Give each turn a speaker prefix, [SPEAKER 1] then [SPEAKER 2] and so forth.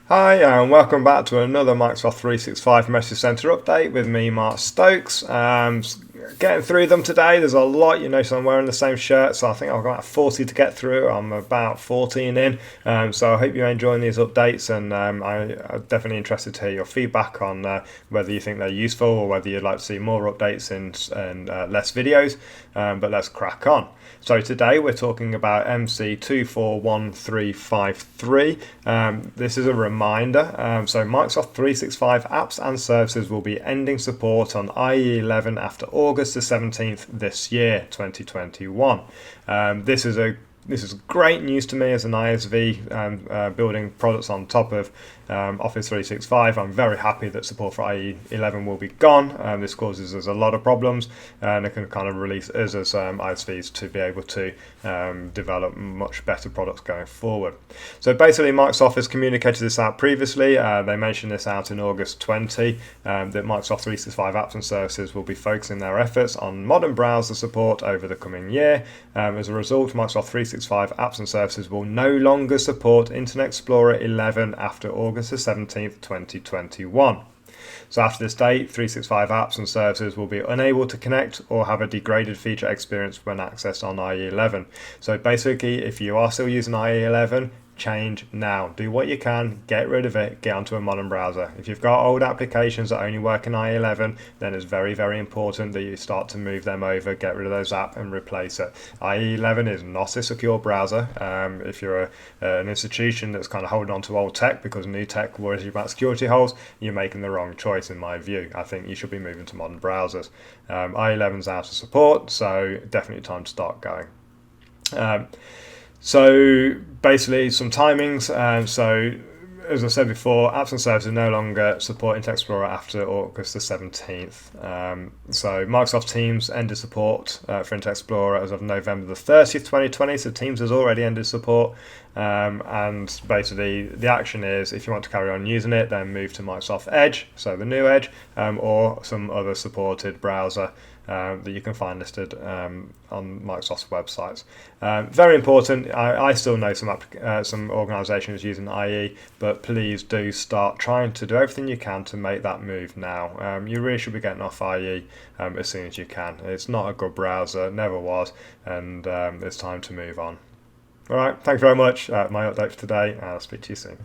[SPEAKER 1] Hi, and welcome back to another Microsoft 365 Message Center update with me, Mark Stokes. Getting through them today, there's a lot. You notice I'm wearing the same shirt, so I think I've got about 40 to get through. I'm about 14 in, so I hope you're enjoying these updates, and I'm definitely interested to hear your feedback on whether you think they're useful or whether you'd like to see more updates and less videos. But let's crack on. So today we're talking about MC241353. This is a reminder. So Microsoft 365 apps and services will be ending support on IE11 after August the 17th this year, 2021. This is great news to me as an ISV building products on top of Office 365. I'm very happy that support for IE11 will be gone. This causes us a lot of problems, and it can kind of release us as ISVs to be able to develop much better products going forward. So basically, Microsoft has communicated this out previously. They mentioned this out in August 20, that Microsoft 365 apps and services will be focusing their efforts on modern browser support over the coming year. As a result, Microsoft 365 apps and services will no longer support Internet Explorer 11 after August the 17th, 2021. So after this date, 365 apps and services will be unable to connect or have a degraded feature experience when accessed on IE11. So basically, if you are still using IE11, change now. Do what you can, get rid of it, get onto a modern browser. If you've got old applications that only work in IE11, then it's very, very important that you start to move them over, get rid of those apps and replace it. IE11 is not a secure browser. If you're an institution that's kind of holding on to old tech because new tech worries you about security holes, you're making the wrong choice in my view. I think you should be moving to modern browsers. IE11's out of support, so definitely time to start going. So basically some timings. So as I said before, apps and services no longer support Internet Explorer after August the 17th. So Microsoft Teams ended support for Internet Explorer as of November the 30th, 2020. So Teams has already ended support. And basically the action is, if you want to carry on using it, then move to Microsoft Edge, so the new Edge, or some other supported browser that you can find listed on Microsoft's websites. Very important. I still know some organisations using IE, but please do start trying to do everything you can to make that move now. You really should be getting off IE as soon as you can. It's not a good browser, never was, and it's time to move on. All right, thank you very much. My update for today. I'll speak to you soon.